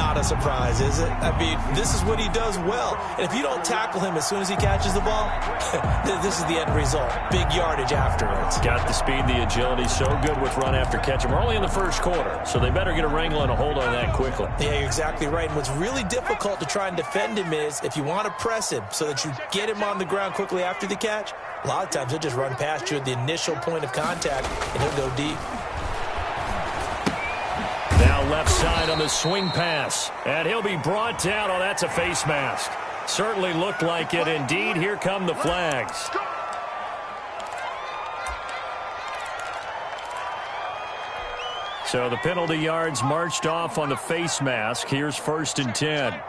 not a surprise, is it? I mean, this is what he does well. And if you don't tackle him as soon as he catches the ball, this is the end result. Big yardage afterwards. Got the speed, the agility, so good with run after catch. And we're only in the first quarter, so they better get a wrangle and a hold on that quickly. Yeah, you're exactly right. And what's really difficult to try and defend him is if you want to press him so that you get him on the ground quickly after the catch, a lot of times he'll just run past you at the initial point of contact, and he'll go deep. Now left side on the swing pass. And he'll be brought down. Oh, that's a face mask. Certainly looked like it. Indeed, here come the flags. So the penalty yards marched off on the face mask. Here's 1st and 10.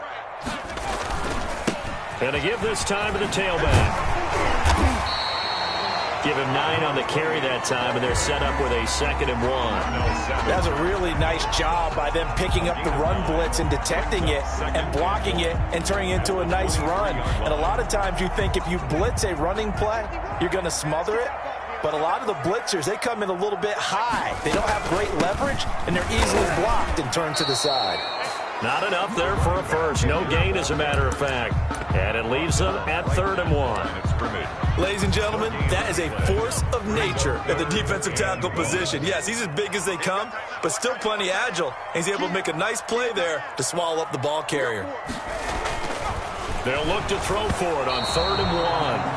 And to give this time to the tailback. Give him 9 on the carry that time, and they're set up with a 2nd and 1. That's a really nice job by them picking up the run blitz and detecting it and blocking it and turning it into a nice run. And a lot of times you think if you blitz a running play, you're going to smother it. But a lot of the blitzers, they come in a little bit high. They don't have great leverage, and they're easily blocked and turned to the side. Not enough there for a first. No gain, as a matter of fact. And it leaves them at 3rd and 1. Ladies and gentlemen, that is a force of nature at the defensive tackle position. Yes, he's as big as they come, but still plenty agile. He's able to make a nice play there to swallow up the ball carrier. They'll look to throw for it on 3rd and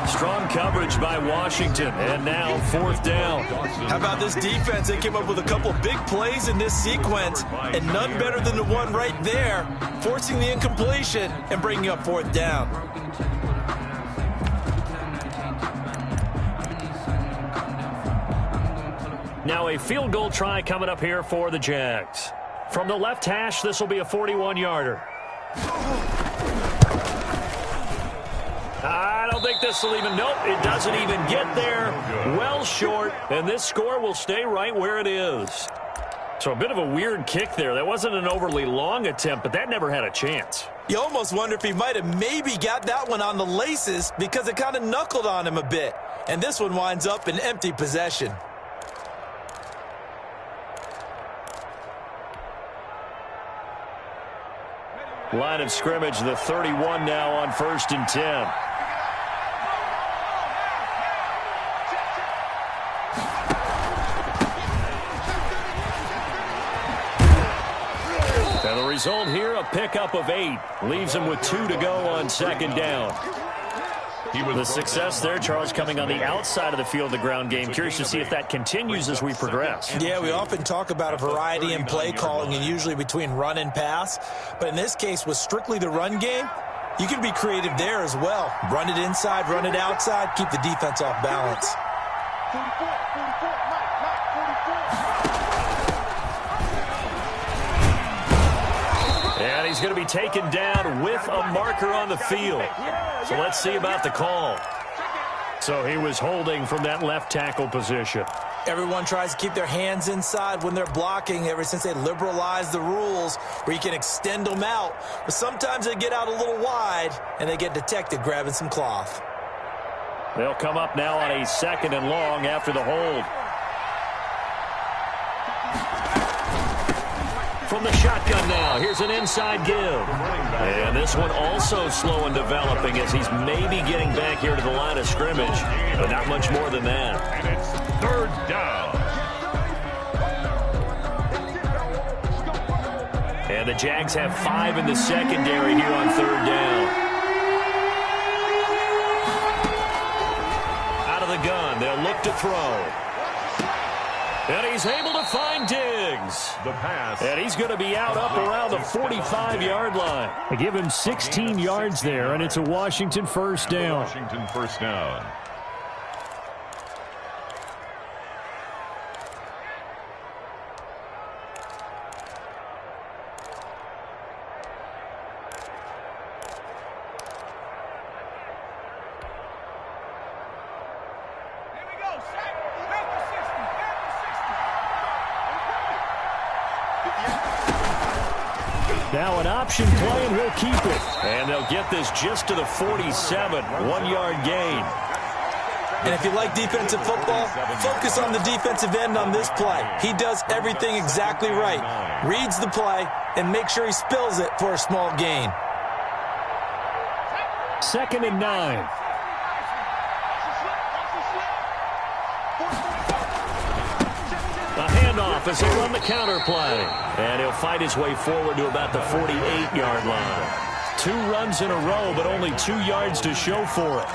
1. Strong coverage by Washington. And now 4th down. How about this defense? They came up with a couple of big plays in this sequence, and none better than the one right there, forcing the incompletion and bringing up 4th down. Now a field goal try coming up here for the Jags. From the left hash, this will be a 41-yarder. I don't think this will even, nope, it doesn't even get there. Well short, and this score will stay right where it is. So a bit of a weird kick there. That wasn't an overly long attempt, but that never had a chance. You almost wonder if he might have maybe got that one on the laces because it kind of knuckled on him a bit. And this one winds up in empty possession. Line of scrimmage, the 31 now on 1st and 10. And the result here, a pickup of 8. Leaves him with 2 to go on 2nd down. The success there, Charles, coming on the outside of the field, the ground game. Curious to see if that continues as we progress. Yeah, we often talk about a variety in play calling and usually between run and pass. But in this case, with strictly the run game, you can be creative there as well. Run it inside, run it outside, keep the defense off balance. And he's going to be taken down with a marker on the field. So let's see about the call. So he was holding from that left tackle position. Everyone tries to keep their hands inside when they're blocking ever since they liberalized the rules where you can extend them out. But sometimes they get out a little wide and they get detected grabbing some cloth. They'll come up now on a 2nd and long after the hold. From the shotgun now, here's an inside give. And this one also slow and developing as he's maybe getting back here to the line of scrimmage, but not much more than that. And it's 3rd down. And the Jags have 5 in the secondary here on 3rd down. Out of the gun, they'll look to throw. And he's able to find Diggs. The pass. And he's going to be out up around the 45-yard line. They give him 16 yards there, and it's a Washington 1st down. Washington 1st down. Now an option play, and we'll keep it. And they'll get this just to the 47, 1-yard gain. And if you like defensive football, focus on the defensive end on this play. He does everything exactly right. Reads the play and makes sure he spills it for a small gain. 2nd and 9. A handoff as they run the counter play. And he'll fight his way forward to about the 48-yard line. 2 runs in a row, but only 2 yards to show for it.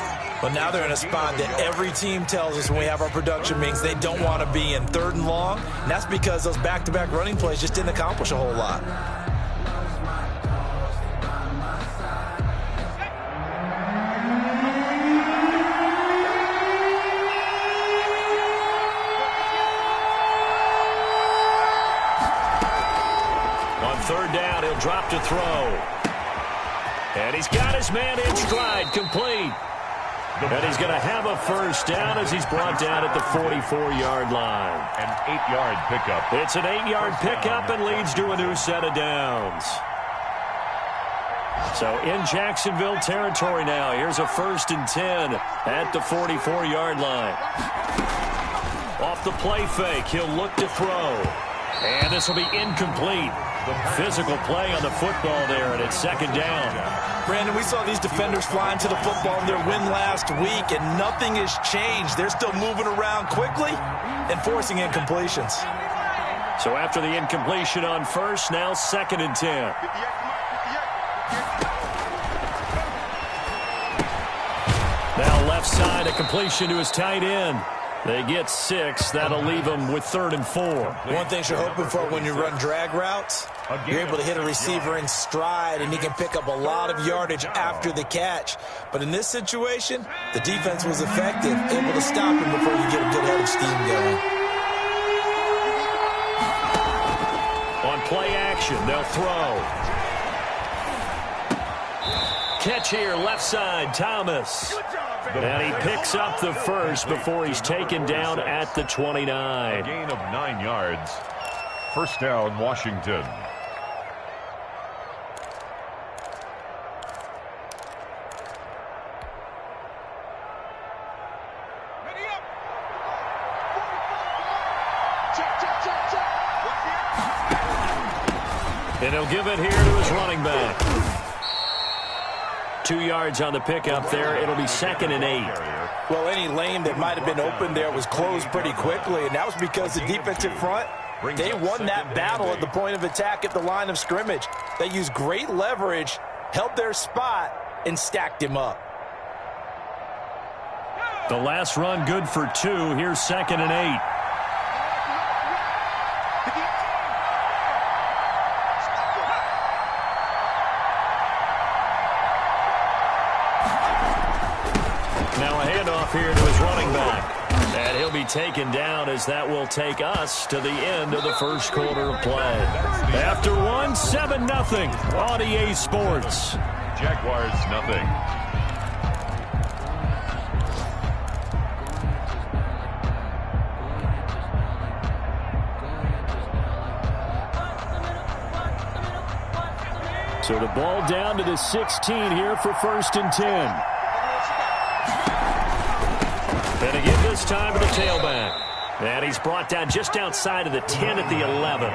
But now they're in a spot that every team tells us when we have our production meetings they don't want to be in, 3rd and long. And that's because those back-to-back running plays just didn't accomplish a whole lot. On 3rd down, he'll drop to throw. And he's got his man in stride, complete. And he's going to have a 1st down as he's brought down at the 44-yard line. An 8-yard pickup. It's an 8-yard pickup and leads to a new set of downs. So in Jacksonville territory now. Here's a 1st and 10 at the 44-yard line. Off the play fake, he'll look to throw. And this will be incomplete. Physical play on the football there, and it's 2nd down. Brandon, we saw these defenders flying to the football in their win last week, and nothing has changed. They're still moving around quickly and forcing incompletions. So after the incompletion on 1st, now 2nd and 10. Now left side, a completion to his tight end. They get 6. That'll leave them with 3rd and 4. One thing you're hoping for when you run drag routes, you're able to hit a receiver in stride, and he can pick up a lot of yardage after the catch. But in this situation, the defense was effective, able to stop him before you get a good head of steam going. On play action, they'll throw. Catch here, left side, Thomas. And he picks up the 1st before he's taken down at the 29. A gain of 9 yards. 1st down, Washington. And he'll give it here to his running back. 2 yards on the pickup there. It'll be 2nd and 8. Well, any lane that might have been open there was closed pretty quickly, and that was because the defensive front, they won that battle at the point of attack at the line of scrimmage. They used great leverage, held their spot, and stacked him up. The last run good for 2. Here's 2nd and 8. Here to his running back. And he'll be taken down as that will take us to the end of the 1st quarter of play. After 1, 7-0 on EA Sports. Jaguars, nothing. So the ball down to the 16 here for 1st and 10. And again this time to the tailback. And he's brought down just outside of the 10 at the 11.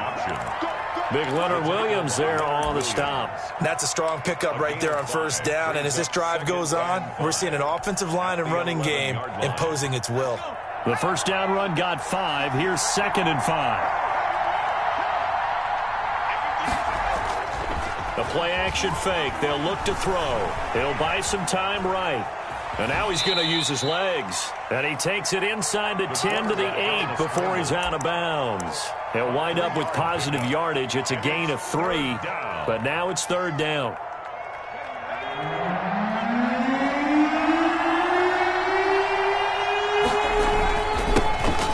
Big Leonard Williams there on the stop. That's a strong pickup right there on 1st down. And as this drive goes on, we're seeing an offensive line and running game imposing its will. The 1st down run got 5. Here's 2nd and 5. The play action fake. They'll look to throw. He'll buy some time right. And now he's going to use his legs. And he takes it inside the 10 to the 8 before he's out of bounds. He'll wind up with positive yardage. It's a gain of 3. But now it's 3rd down.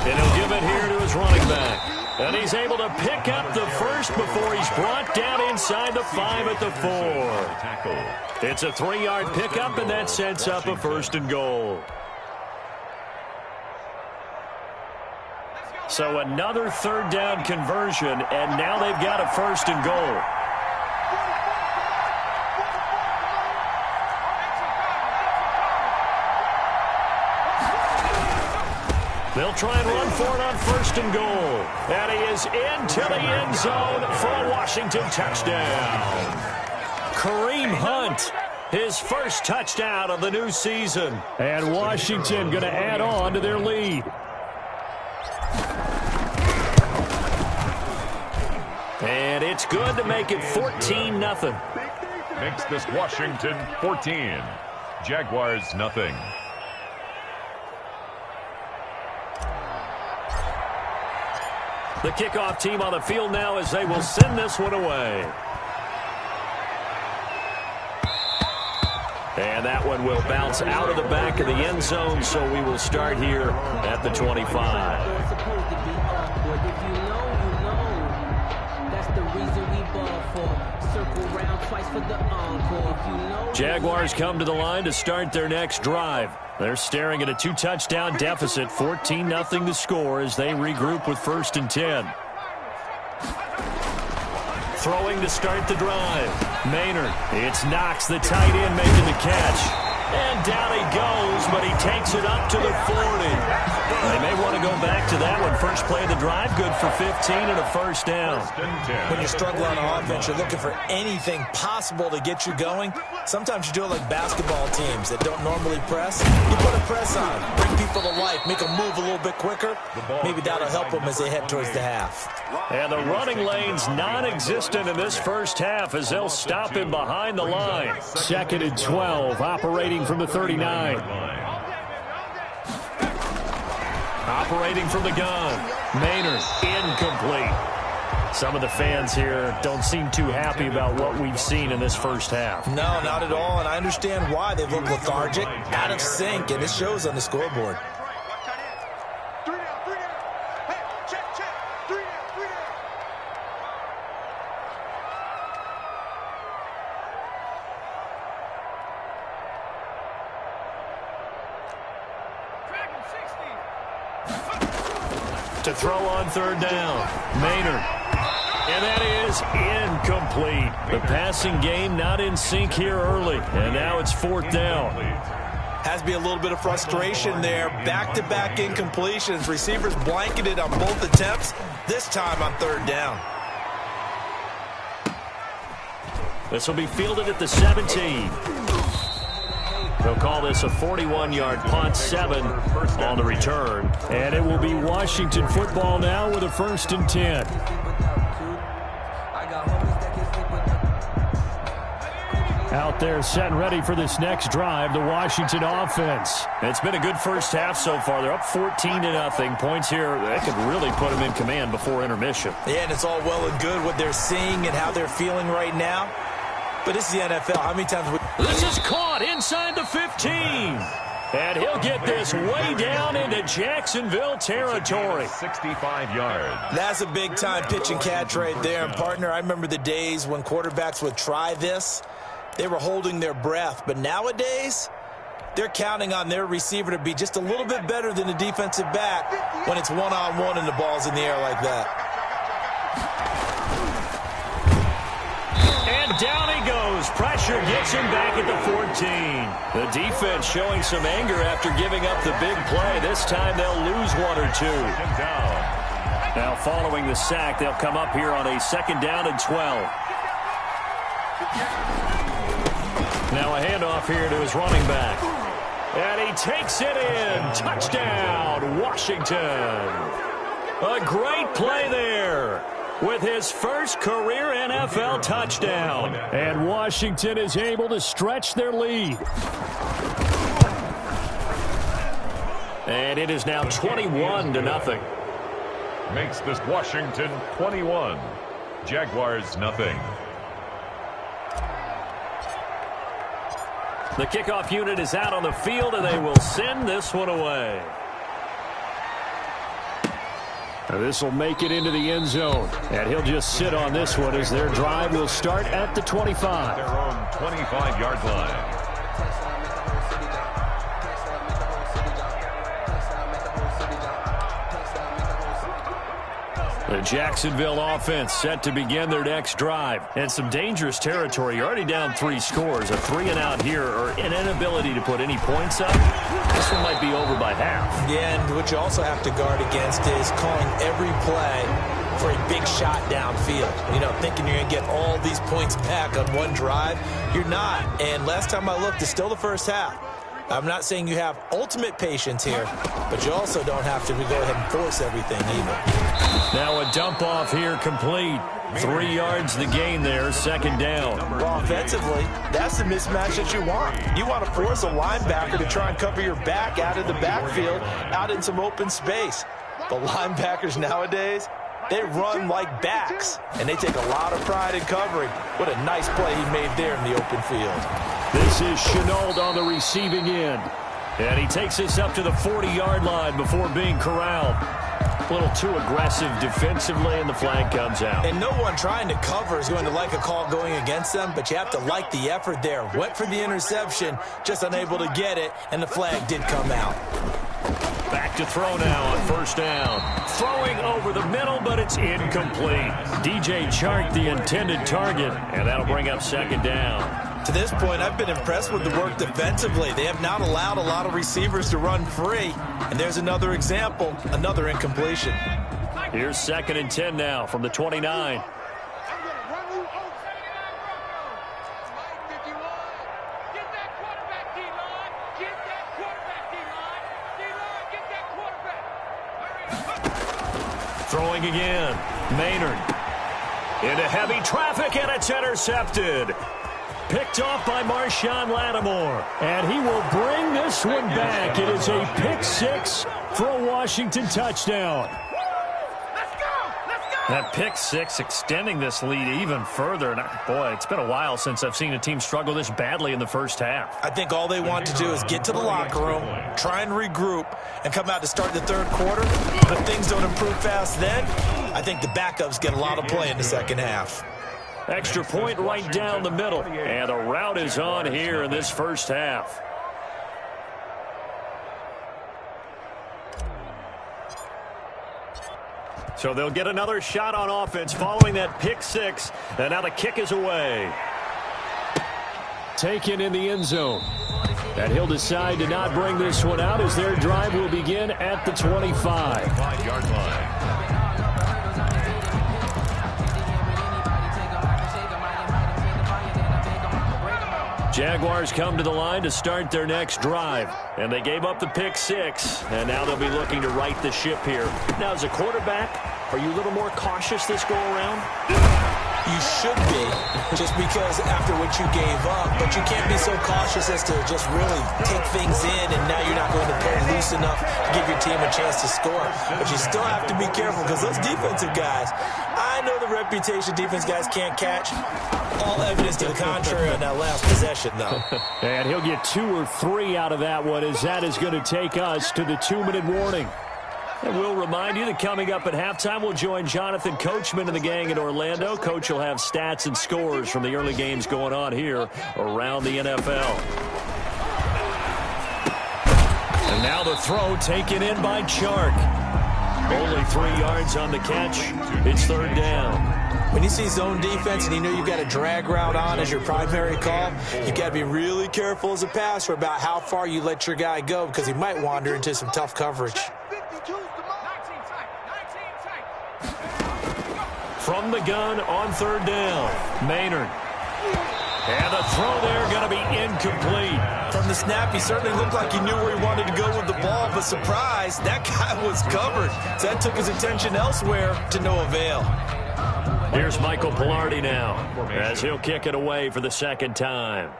And he'll give it here to his running back. And he's able to pick up the 1st before he's brought down inside the 5 at the 4. It's a 3-yard pickup, and that sets up a 1st and goal. So another 3rd down conversion, and now they've got a 1st and goal. They'll try and run for it on 1st and goal. And he is into the end zone for a Washington touchdown. Kareem Hunt, his first touchdown of the new season. And Washington going to add on to their lead. And it's good to make it 14-0. Makes this Washington 14. Jaguars nothing. The kickoff team on the field now as they will send this one away. And that one will bounce out of the back of the end zone, so we will start here at the 25. Jaguars come to the line to start their next drive. They're staring at a 2-touchdown deficit, 14-0 to score as they regroup with 1st and 10. Throwing to start the drive. Maynard. It's Knox, the tight end, making the catch. And down he goes, but he takes it up to the 40. They may want to go back to that one. First play of the drive, good for 15 and a 1st down. When you struggle on offense, you're looking for anything possible to get you going. Sometimes you do it like basketball teams that don't normally press. You put a press on, bring people to life, make them move a little bit quicker. Maybe that'll help them as they head towards the half. And the running lane's non-existent in this first half as they'll stop him behind the line. 2nd and 12, operating from the 39. Operating from the gun. Maynard, incomplete. Some of the fans here don't seem too happy about what we've seen in this first half. No, not at all, and I understand why. They look lethargic, out of sync, and it shows on the scoreboard. To throw on 3rd down. Maynard. And that is incomplete. The passing game not in sync here early. And now it's 4th down. Has to be a little bit of frustration there. Back-to-back incompletions. Receivers blanketed on both attempts. This time on 3rd down. This will be fielded at the 17. They'll call this a 41-yard punt, 7 on the return. And it will be Washington football now with a 1st and 10. Out there set and ready for this next drive, the Washington offense. It's been a good first half so far. They're up 14-0. Points here, they could really put them in command before intermission. Yeah, and it's all well and good what they're seeing and how they're feeling right now. But this is the NFL. How many times... This is caught inside the 15. And he'll get this way down into Jacksonville territory. 65 yards. That's a big-time pitch and catch right there. And, partner, I remember the days when quarterbacks would try this. They were holding their breath. But nowadays, they're counting on their receiver to be just a little bit better than the defensive back when it's one-on-one and the ball's in the air like that. And down he goes. Pressure gets him back at the 14. The defense showing some anger after giving up the big play. This time they'll lose 1 or 2. Now following the sack, they'll come up here on a 2nd down and 12. Now a handoff here to his running back. And he takes it in. Touchdown, Washington. A great play there with his first career NFL touchdown. And Washington is able to stretch their lead. And it is now 21-0. Makes this Washington 21. Jaguars nothing. The kickoff unit is out on the field, and they will send this one away. This will make it into the end zone. And he'll just sit on this one as their drive will start at the 25. Their own 25-yard line. The Jacksonville offense set to begin their next drive. And some dangerous territory. You're already down 3 scores. A 3-and-out here or an inability to put any points up. This one might be over by half. Yeah, and what you also have to guard against is calling every play for a big shot downfield. You know, thinking you're going to get all these points back on one drive. You're not. And last time I looked, it's still the first half. I'm not saying you have ultimate patience here, but you also don't have to go ahead and force everything either. Now a dump off here complete. 3 yards the gain there, second down. Well, offensively, that's the mismatch that you want. You want to force a linebacker to try and cover your back out of the backfield, out in some open space. But linebackers nowadays, they run like backs, and they take a lot of pride in covering. What a nice play he made there in the open field. This is Shenault on the receiving end. And he takes us up to the 40-yard line before being corralled. A little too aggressive defensively, and the flag comes out. And no one trying to cover is going to like a call going against them, but you have to like the effort there. Went for the interception, just unable to get it, and the flag did come out. Back to throw now on first down. Throwing over the middle, but it's incomplete. DJ Chark, the intended target, and that'll bring up second down. To this point, I've been impressed with the work defensively. They have not allowed a lot of receivers to run free. And there's another example, another incompletion. Here's 2nd and 10 now from the 29. Throwing again. Maynard. Into heavy traffic, and it's intercepted. Picked off by Marshawn Lattimore. And he will bring this one back. It is a pick 6 for a Washington touchdown. That pick 6 extending this lead even further. And boy, it's been a while since I've seen a team struggle this badly in the first half. I think all they want to do is get to the locker room, try and regroup, and come out to start the third quarter. But if things don't improve fast then, I think the backups get a lot of play in the second half. Extra point right down the middle. And the route is on here in this first half. So they'll get another shot on offense following that pick 6. And now the kick is away. Taken in the end zone. And he'll decide to not bring this one out as their drive will begin at the 25. 5-yard line. Jaguars come to the line to start their next drive. And they gave up the pick 6. And now they'll be looking to right the ship here. Now, as a quarterback, are you a little more cautious this go-around? You should be, just because after what you gave up. But you can't be so cautious as to just really take things in, and now you're not going to play loose enough to give your team a chance to score. But you still have to be careful, because those defensive guys, I know the reputation defense guys can't catch. All evidence to the contrary on that last possession, though. And he'll get 2 or 3 out of that one, as that is going to take us to the 2-minute warning. And we'll remind you that coming up at halftime, we'll join Jonathan Coachman and the gang in Orlando. Coach will have stats and scores from the early games going on here around the NFL. And now the throw taken in by Chark. Only 3 yards on the catch. It's third down. When you see zone defense and you know you've got a drag route on as your primary call, you've got to be really careful as a passer about how far you let your guy go, because he might wander into some tough coverage. From the gun on third down, Maynard. And the throw there going to be incomplete. From the snap, he certainly looked like he knew where he wanted to go with the ball, but surprise, that guy was covered. So that took his attention elsewhere to no avail. Here's Michael Palardy now, as he'll kick it away for the second time.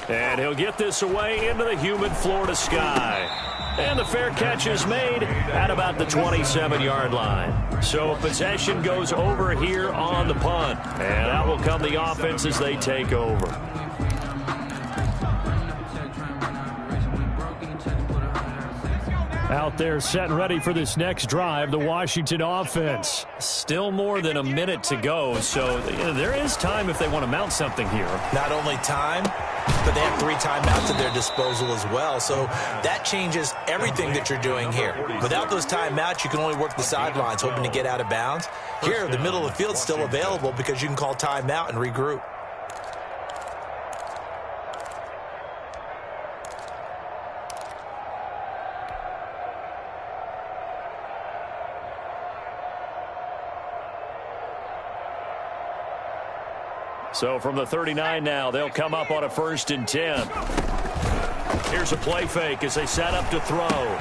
And he'll get this away into the humid Florida sky. And the fair catch is made at about the 27-yard line. So possession goes over here on the punt. And out will come the offense as they take over. Out there set and ready for this next drive, the Washington offense. Still more than a minute to go, so there is time if they want to mount something here. Not only time, but they have 3 timeouts at their disposal as well. So that changes everything that you're doing here. Without those timeouts, you can only work the sidelines, hoping to get out of bounds. Here, the middle of the field is still available because you can call timeout and regroup. So from the 39 now, they'll come up on a 1st and 10. Here's a play fake as they set up to throw.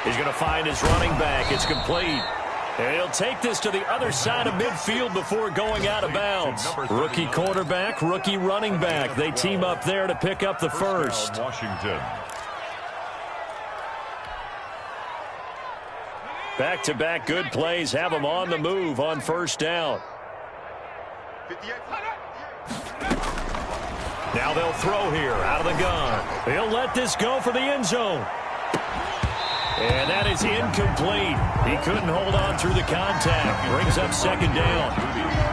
He's going to find his running back. It's complete. And he'll take this to the other side of midfield before going out of bounds. Rookie quarterback, rookie running back. They team up there to pick up the first. Washington. Back-to-back good plays have them on the move on 1st down. Now they'll throw here out of the gun. He'll let this go for the end zone. And that is incomplete. He couldn't hold on through the contact. Brings up 2nd down.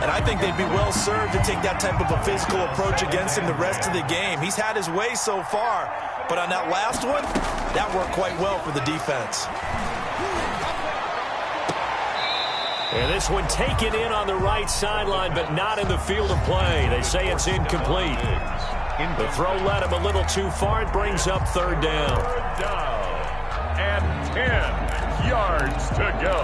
And I think they'd be well served to take that type of a physical approach against him the rest of the game. He's had his way so far, but on that last one, that worked quite well for the defense. And this one taken in on the right sideline, but not in the field of play. They say it's incomplete. The throw led him a little too far. It brings up 3rd down. 3rd down and 10 yards to go.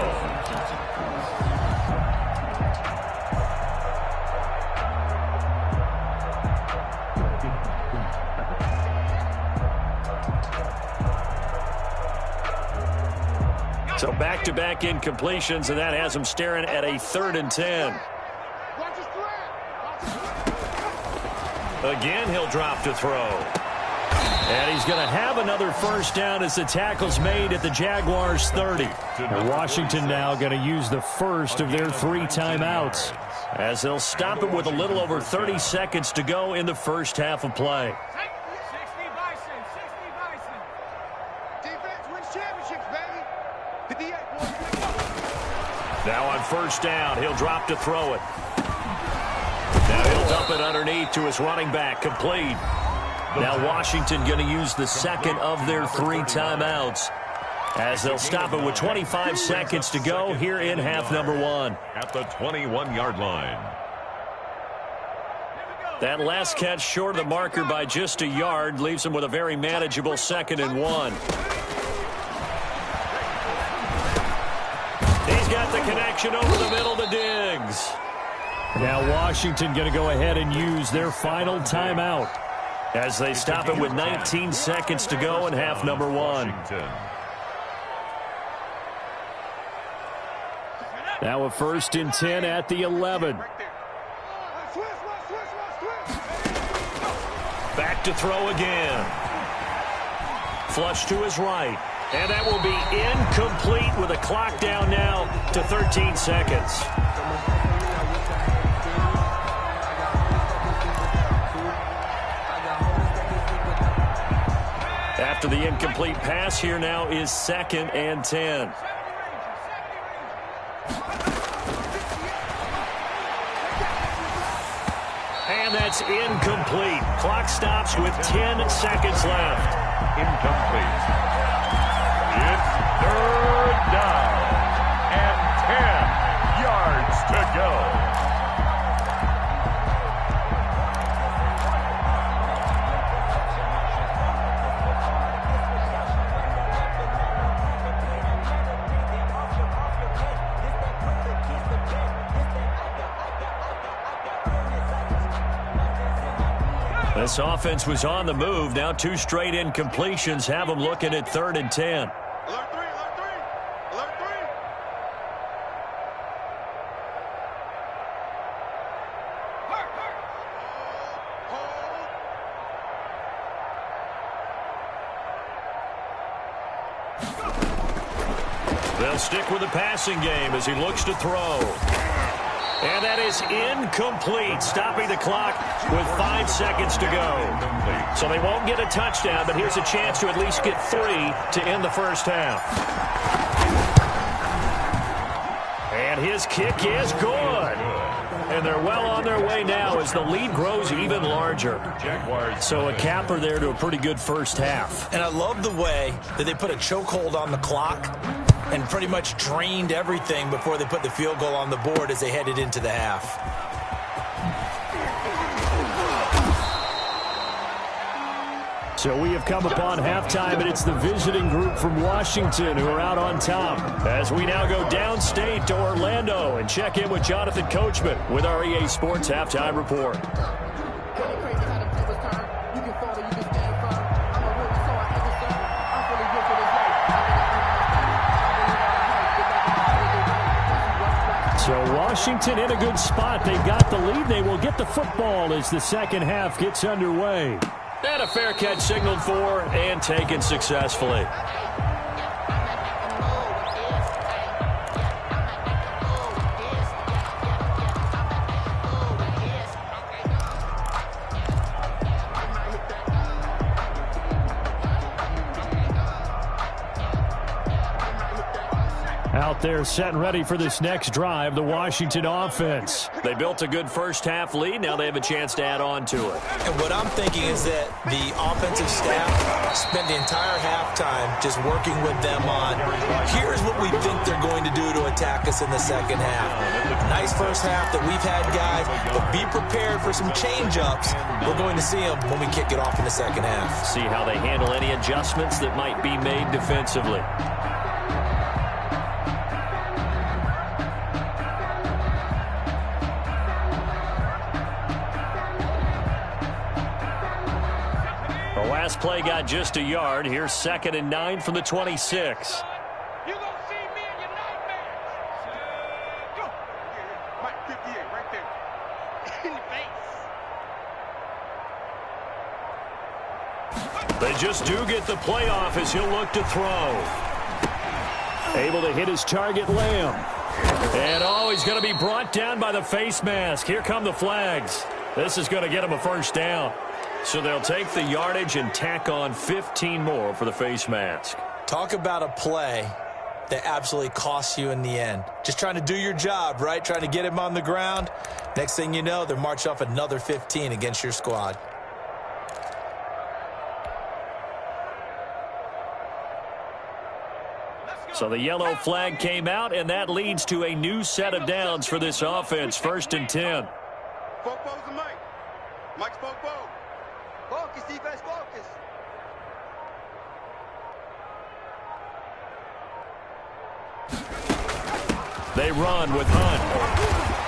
So back-to-back incompletions, and that has him staring at a 3rd and 10. Again, he'll drop to throw. And he's going to have another 1st down as the tackle's made at the Jaguars' 30. And Washington now going to use the first of their 3 timeouts, as they'll stop it with a little over 30 seconds to go in the first half of play. Now on 1st down, he'll drop to throw it. Now he'll dump it underneath to his running back, complete. Now Washington going to use the 2nd of their 3 timeouts, as they'll stop it with 25 seconds to go here in half number 1. At the 21-yard line. That last catch short of the marker by just a yard leaves him with a very manageable 2nd and 1. He's got the connection over the middle to Diggs. Now Washington going to go ahead and use their final timeout, as they stop it with 19 seconds to go in half number 1. Now a 1st and 10 at the 11. Back to throw again. Flush to his right. And that will be incomplete with a clock down now to 13 seconds. After the incomplete pass, here now is 2nd and 10. And that's incomplete. Clock stops with 10 seconds left. Incomplete. It's 3rd down and 10 yards to go. This offense was on the move. Now 2 straight incompletions have them looking at 3rd and 10. Alert 3, alert 3, alert 3. They'll stick with the passing game as he looks to throw. And that is incomplete, stopping the clock with 5 seconds to go. So they won't get a touchdown, but here's a chance to at least get 3 to end the first half. And his kick is good. And they're well on their way now as the lead grows even larger. So a capper there to a pretty good first half. And I love the way that they put a chokehold on the clock and pretty much drained everything before they put the field goal on the board as they headed into the half. So we have come upon halftime, and it's the visiting group from Washington who are out on top. As we now go downstate to Orlando and check in with Jonathan Coachman with our EA Sports Halftime Report. So Washington in a good spot. They've got the lead. They will get the football as the second half gets underway. And a fair catch signaled for and taken successfully. Out there set and ready for this next drive, the Washington offense. They built a good first half lead. Now they have a chance to add on to it. And what I'm thinking is that the offensive staff spent the entire halftime just working with them on, here's what we think they're going to do to attack us in the second half. Nice first half that we've had, guys, but be prepared for some change-ups. We're going to see them when we kick it off in the second half. See how they handle any adjustments that might be made defensively. Last play got just a yard. Here's 2nd and 9 from the 26. You gonna see me in your nightmares. Go. Mike 58 right there. In the face. They just do get the playoff as he'll look to throw. Able to hit his target, Lamb. And he's going to be brought down by the face mask. Here come the flags. This is going to get him a first down. So they'll take the yardage and tack on 15 more for the face mask. Talk about a play that absolutely costs you in the end. Just trying to do your job, right? Trying to get him on the ground. Next thing you know, they're marching off another 15 against your squad. So the yellow flag came out, and that leads to a new set of downs for this offense. 1st and 10. Foco's the Mike. Mike's Foco. Focus, defense, focus. They run with Hunt.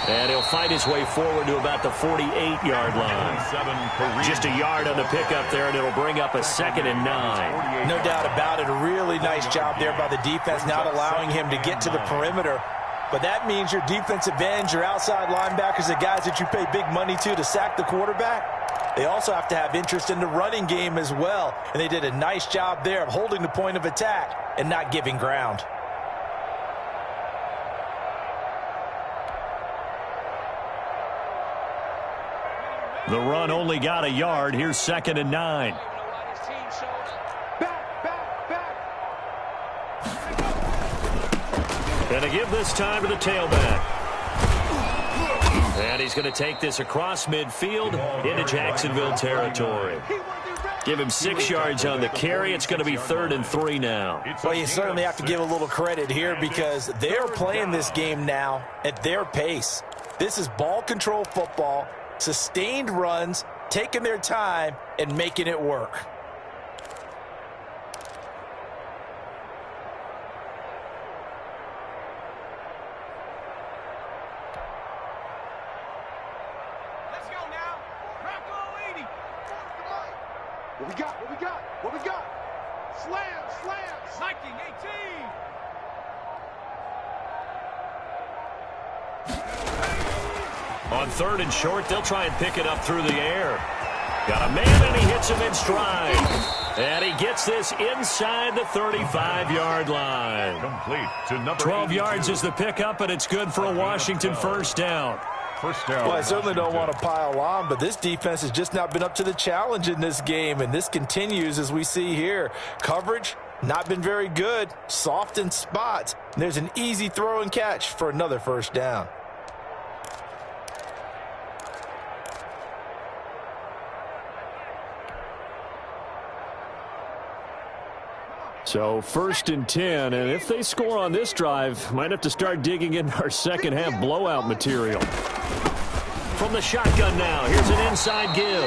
And he'll fight his way forward to about the 48-yard line. Just a yard on the pickup there, and it'll bring up a 2nd and 9. No doubt about it. A really nice job there by the defense, not allowing him to get to the perimeter. But that means your defensive ends, your outside linebackers, the guys that you pay big money to sack the quarterback, they also have to have interest in the running game as well. And they did a nice job there of holding the point of attack and not giving ground. The run only got a yard. Here's 2nd and 9. And to give this time to the tailback. And he's going to take this across midfield into Jacksonville territory. Give him 6 yards on the carry. It's going to be 3rd and 3 now. Well, you certainly have to give a little credit here because they're playing this game now at their pace. This is ball control football, sustained runs, taking their time, and making it work. What we got? What we got? What we got? Slam, slam. Sniping 18. On 3rd and short, they'll try and pick it up through the air. Got a man, and he hits him in stride. And he gets this inside the 35-yard line. Complete to number 12 yards is the pickup, and it's good for a Washington first down. First down. Well, I certainly don't want to pile on, but this defense has just not been up to the challenge in this game, and this continues as we see here. Coverage, not been very good, soft in spots. And there's an easy throw and catch for another first down. So 1st and 10, and if they score on this drive, might have to start digging in our second half blowout material. From the shotgun now, here's an inside give.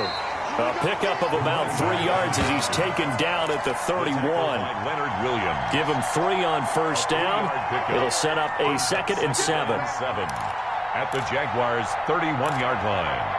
A pickup of about 3 yards as he's taken down at the 31. Leonard Williams. Give him 3 on 1st down. It'll set up a 2nd and 7. At the Jaguars' 31-yard line.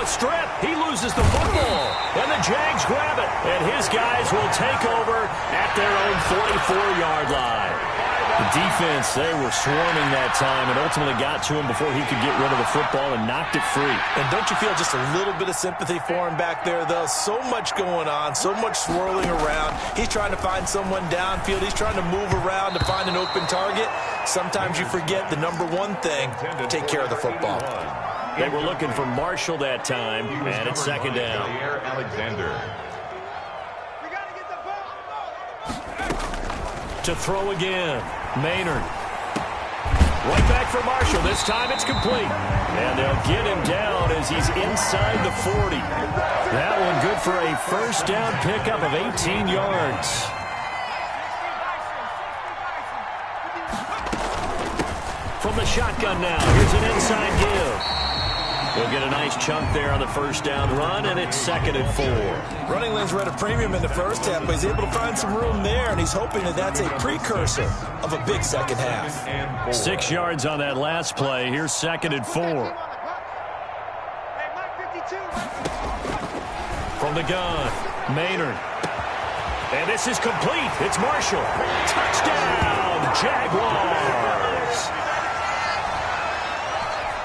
Strip. He loses the football. And the Jags grab it. And his guys will take over at their own 44-yard line. The defense, they were swarming that time and ultimately got to him before he could get rid of the football and knocked it free. And don't you feel just a little bit of sympathy for him back there, though? So much going on, so much swirling around. He's trying to find someone downfield. He's trying to move around to find an open target. Sometimes you forget the number one thing, take care of the football. They were looking for Marshall that time, and it's 2nd down. Alexander. To throw again, Maynard. Right back for Marshall. This time it's complete. And they'll get him down as he's inside the 40. That one good for a 1st down pickup of 18 yards. From the shotgun now, here's an inside give. They'll get a nice chunk there on the 1st down run, and it's 2nd and 4. Running lanes were at a premium in the first half, but he's able to find some room there, and he's hoping that that's a precursor of a big second half. 6 yards on that last play. Here's 2nd and 4. From the gun, Maynard. And this is complete. It's Marshall. Touchdown, Jaguars.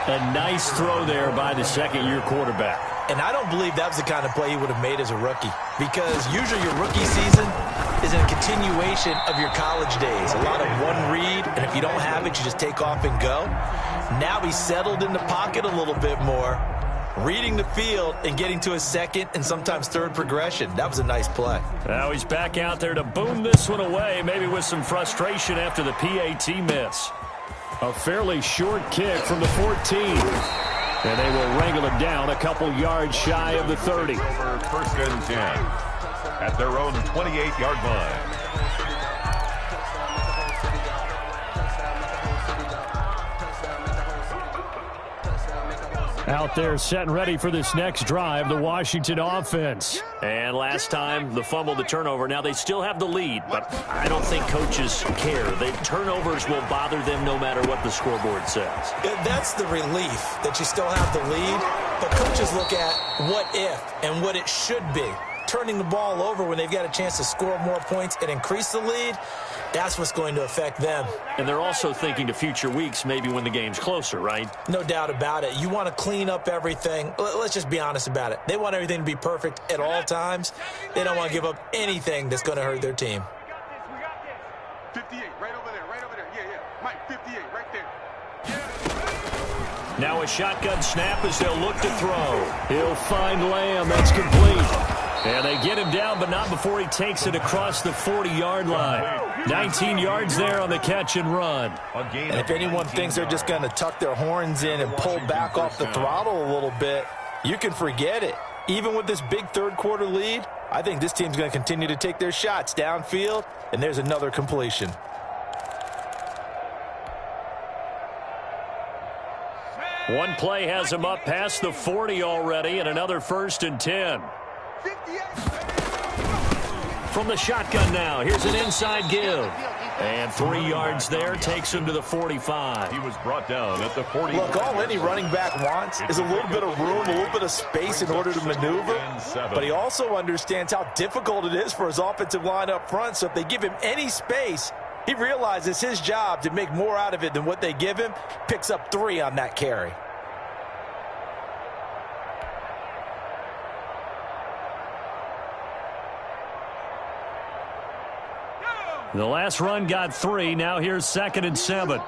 A nice throw there by the second-year quarterback. And I don't believe that was the kind of play he would have made as a rookie, because usually your rookie season is a continuation of your college days. A lot of one read, and if you don't have it, you just take off and go. Now he's settled in the pocket a little bit more, reading the field and getting to his second and sometimes third progression. That was a nice play. Now he's back out there to boom this one away, maybe with some frustration after the PAT miss. A fairly short kick from the 14. And they will wrangle it down a couple yards shy of the 30. 1st and 10 at their own 28-yard line. Out there set and ready for this next drive, the Washington offense. And last time, the fumble, the turnover. Now they still have the lead, but I don't think coaches care. The turnovers will bother them no matter what the scoreboard says. That's the relief that you still have the lead, but coaches look at what if and what it should be. Turning the ball over when they've got a chance to score more points and increase the lead, that's what's going to affect them. And they're also thinking to future weeks, maybe when the game's closer, right? No doubt about it. You want to clean up everything. Let's just be honest about it. They want everything to be perfect at all times. They don't want to give up anything that's going to hurt their team. We got this. 58, right over there. Yeah. Mike, 58, right there. Now a shotgun snap as they'll look to throw. He'll find Lamb. That's complete. And they get him down, but not before he takes it across the 40-yard line. 19 yards there on the catch and run. And if anyone thinks they're just going to tuck their horns in and pull back off the throttle a little bit, you can forget it. Even with this big third-quarter lead, I think this team's going to continue to take their shots downfield, and there's another completion. One play has him up past the 40 already, and another 1st and 10. From the shotgun now, here's an inside give. And 3 yards there takes him to the 45. He was brought down at the 40. Look, all any running back wants is a little bit of room, a little bit of space in order to maneuver. But he also understands how difficult it is for his offensive line up front. So if they give him any space, he realizes his job to make more out of it than what they give him. Picks up 3 on that carry. The last run got 3. Now here's 2nd and 7.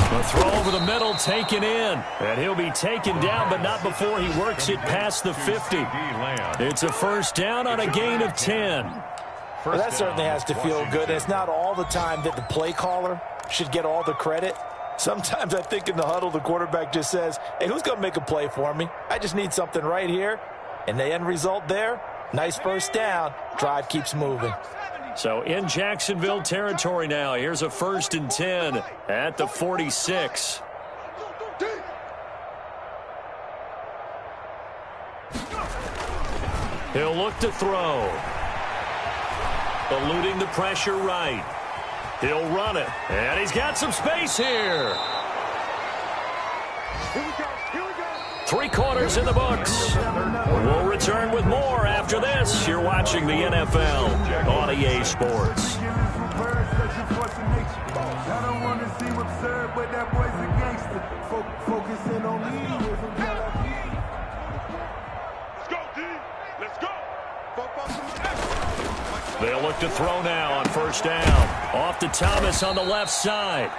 The throw over the middle taken in. And he'll be taken down, but not before he works it past the 50. It's a first down on a gain of 10. Well, that certainly has to feel good. And it's not all the time that the play caller should get all the credit. Sometimes I think in the huddle, the quarterback just says, hey, who's going to make a play for me? I just need something right here. And the end result there, nice first down. Drive keeps moving. So in Jacksonville territory now. Here's a 1st and 10 at the 46. He'll look to throw. Eluding the pressure right. He'll run it. And he's got some space here. 3 quarters in the books. We'll return with more after this. You're watching the NFL on EA Sports. I don't want to seem absurd, but that boy's a gangster. Focusing on me. Let's go, D. Let's go. They'll look to throw now on first down. Off to Thomas on the left side.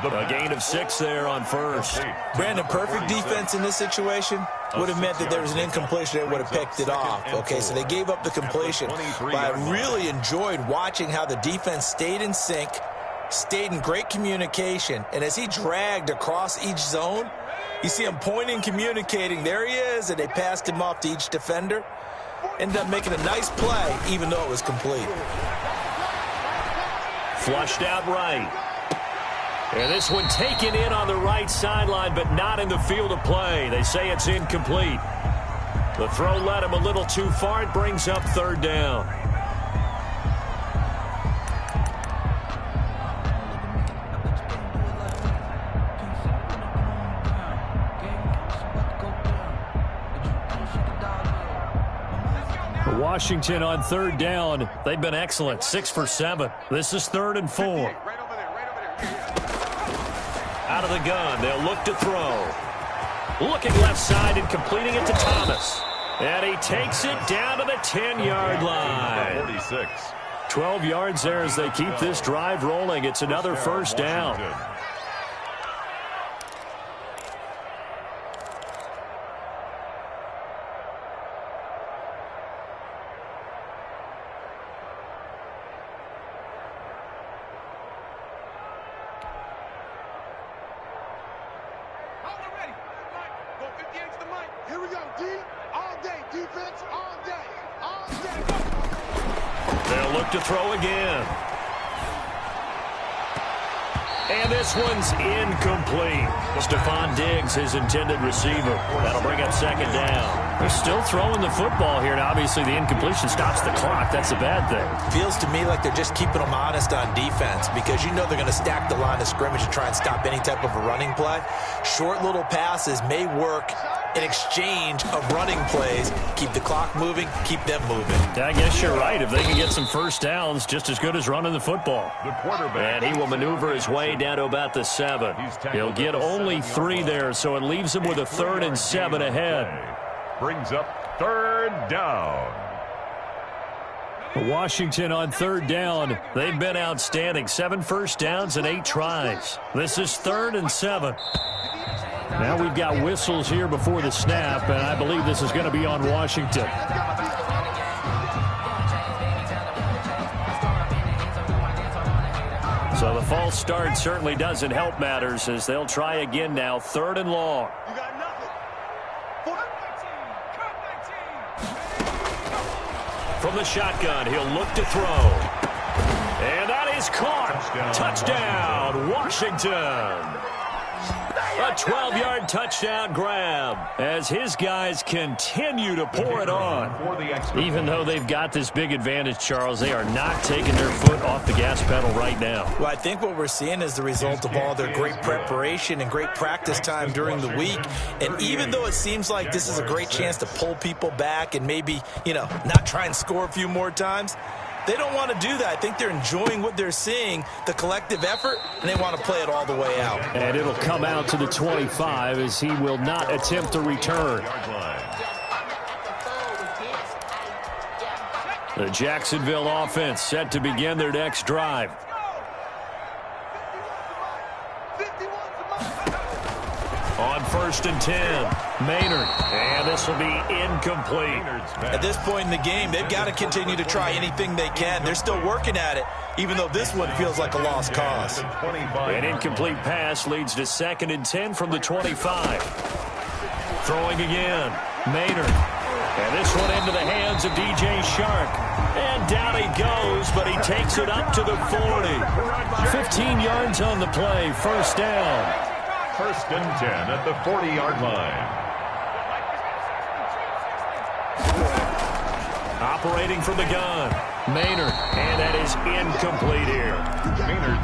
A gain of 6 there on first. Brandon, perfect defense in this situation would have meant that there was an incompletion. They would have picked it off. Okay, so they gave up the completion. But I really enjoyed watching how the defense stayed in sync, stayed in great communication, and as he dragged across each zone, you see him pointing, communicating. There he is, and they passed him off to each defender. Ended up making a nice play, even though it was complete. Flushed out right. And this one taken in on the right sideline, but not in the field of play. They say it's incomplete. The throw led him a little too far. It brings up 3rd down. Washington on 3rd down. They've been excellent. 6 for 7. This is 3rd and 4. Out of the gun, they'll look to throw. Looking left side and completing it to Thomas. And he takes it down to the 10-yard line. 46. 12 yards there as they keep this drive rolling. It's another first down. Here we go, D. All day. Defense, all day. All day. They'll look to throw again. And this one's incomplete. Stephon Diggs, his intended receiver. That'll bring up 2nd down. They're still throwing the football here, and obviously the incompletion stops the clock. That's a bad thing. Feels to me like they're just keeping them honest on defense because you know they're going to stack the line of scrimmage and try and stop any type of a running play. Short little passes may work in exchange of running plays. Keep the clock moving, keep them moving. I guess you're right. If they can get some first downs, just as good as running the football. The quarterback. And he will maneuver his way down to about the 7. He'll get only 3 there, so it leaves him with a 3rd and 7 ahead. Brings up 3rd down. Washington on 3rd down. They've been outstanding. 7 first downs and 8 tries. This is 3rd and 7. Now we've got whistles here before the snap, and I believe this is going to be on Washington. So the false start certainly doesn't help matters as they'll try again now. 3rd and long. You got nothing. From the shotgun, he'll look to throw. And that is caught. Touchdown, Washington. A 12-yard touchdown grab as his guys continue to pour it on. Even though they've got this big advantage, Charles, they are not taking their foot off the gas pedal right now. Well, I think what we're seeing is the result of all their great preparation and great practice time during the week. And even though it seems like this is a great chance to pull people back and maybe, not try and score a few more times, they don't want to do that. I think they're enjoying what they're seeing, the collective effort, and they want to play it all the way out. And it'll come out to the 25 as he will not attempt to return. The Jacksonville offense set to begin their next drive. On 1st and 10, Maynard. And this will be incomplete. At this point in the game, they've got to continue to try anything they can. They're still working at it, even though this one feels like a lost cause. An incomplete pass leads to 2nd and 10 from the 25. Throwing again, Maynard. And this one into the hands of DJ Shark. And down he goes, but he takes it up to the 40. 15 yards on the play, 1st down. 1st and 10 at the 40-yard line. Operating from the gun, Maynard, and that is incomplete here.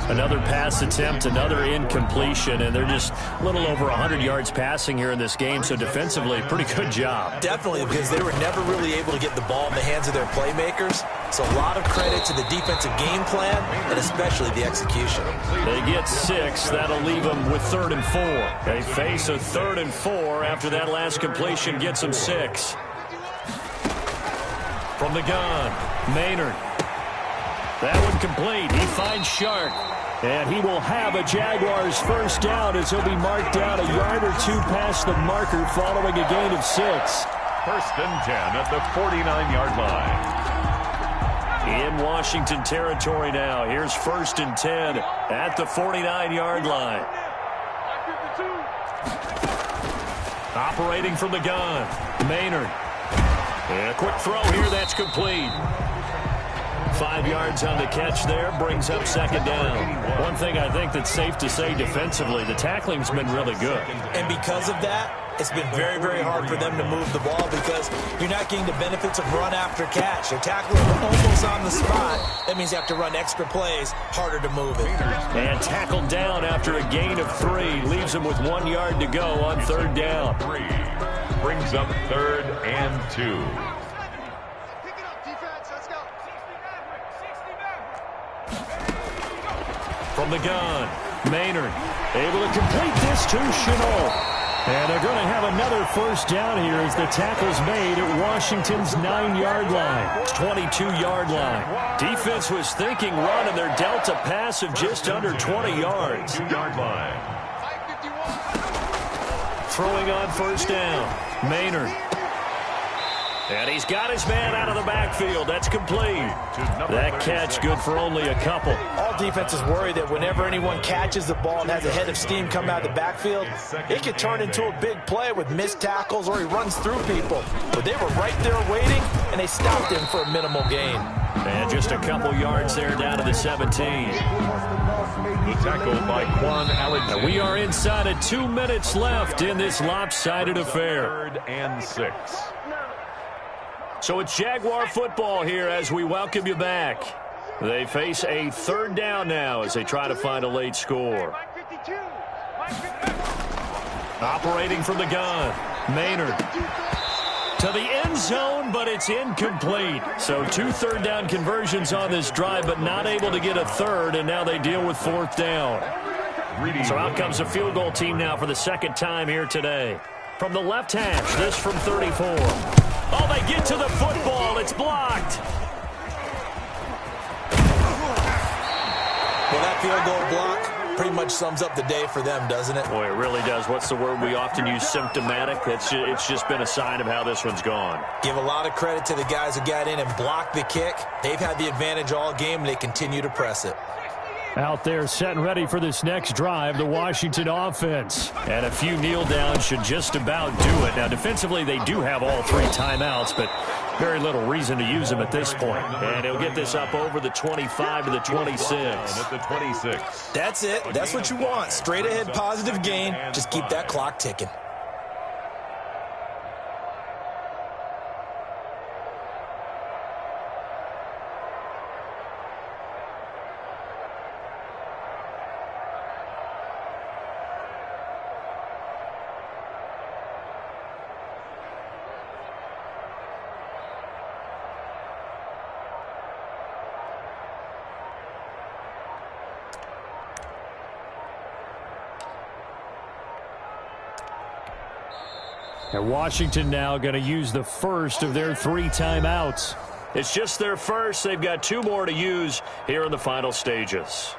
Another pass attempt, another incompletion, and they're just a little over 100 yards passing here in this game, so defensively, pretty good job. Definitely, because they were never really able to get the ball in the hands of their playmakers, so a lot of credit to the defensive game plan, and especially the execution. They get 6. That'll leave them with 3rd and 4. They face a 3rd and 4 after that last completion gets them 6. From the gun, Maynard. That one complete. He finds Shark. And he will have a Jaguars 1st down as he'll be marked down a yard or 2 past the marker following a gain of 6. 1st and 10 at the 49-yard line. In Washington territory now. Here's 1st and 10 at the 49-yard line. Operating from the gun, Maynard. And a quick throw here, that's complete. 5 yards on the catch there, brings up 2nd down. One thing I think that's safe to say defensively, the tackling's been really good. And because of that, it's been very, very hard for them to move the ball because you're not getting the benefits of run after catch. They're tackling almost on the spot. That means you have to run extra plays, harder to move it. And tackled down after a gain of 3. Leaves him with 1 yard to go on 3rd down. 3 brings up 3rd and 2. From the gun, Maynard able to complete this to Shenault. And they're going to have another 1st down here as the tackle's made at Washington's 9-yard line. 22-yard line. Defense was thinking run, and they're dealt a pass of just under 20 yards. 2-yard line. Throwing on 1st down, Maynard. And he's got his man out of the backfield. That's complete. That catch good for only a couple. All defenses worry that whenever anyone catches the ball and has a head of steam come out of the backfield, it could turn into a big play with missed tackles or he runs through people. But they were right there waiting, and they stopped him for a minimal gain. And just a couple yards there down to the 17. The tackle by Quan Alexander. And we are inside of 2 minutes left in this lopsided affair. 3rd and 6. So it's Jaguar football here as we welcome you back. They face a 3rd down now as they try to find a late score. Operating from the gun, Maynard. To the end zone, but it's incomplete. So 2 3rd down conversions on this drive, but not able to get a 3rd, and now they deal with 4th down. So out comes a field goal team now for the 2nd time here today. From the left hash, this from 34. Oh, they get to the football. It's blocked. Well, that field goal block pretty much sums up the day for them, doesn't it? Boy, it really does. What's the word we often use? Symptomatic. It's just been a sign of how this one's gone. Give a lot of credit to the guys who got in and blocked the kick. They've had the advantage all game, and they continue to press it. Out there set and ready for this next drive, the Washington offense. And a few kneel downs should just about do it. Now, defensively, they do have all 3 timeouts, but very little reason to use them at this point. And he'll get this up over the 25 to the 26. At the 26. That's it. That's what you want. Straight ahead positive gain. Just keep that clock ticking. And Washington now going to use the first of their 3 timeouts. It's just their first. They've got 2 more to use here in the final stages.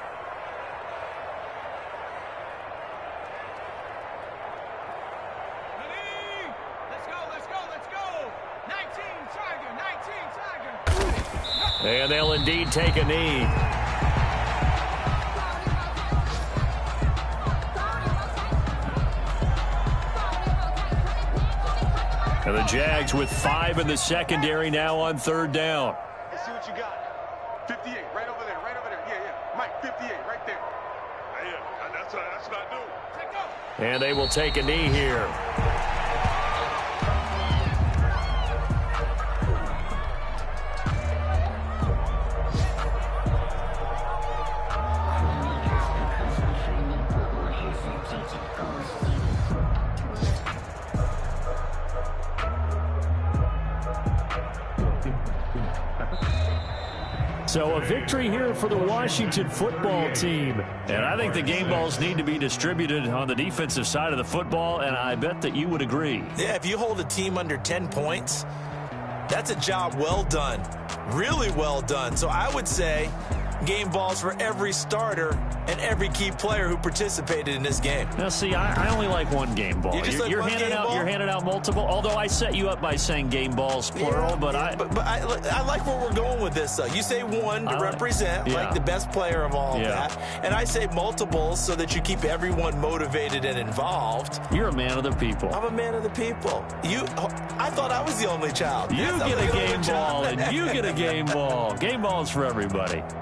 And they'll indeed take a knee. And the Jags with 5 in the secondary now on 3rd down. Let's see what you got. 58, right over there, right over there. Yeah. Mike, 58, right there. Yeah, that's what I do. And they will take a knee here. So a victory here for the Washington football team. And I think the game balls need to be distributed on the defensive side of the football, and I bet that you would agree. Yeah, if you hold a team under 10 points, that's a job well done. Really well done. So I would say game balls for every starter and every key player who participated in this game. Now, see, I only like one game ball. You're handing out multiple, although I set you up by saying game balls, plural. Yeah, but I like where we're going with this, though. You say one to represent, like the best player of all that. And I say multiples so that you keep everyone motivated and involved. You're a man of the people. I'm a man of the people. I thought I was the only child. You get a game ball, and you get a game ball. Game balls for everybody.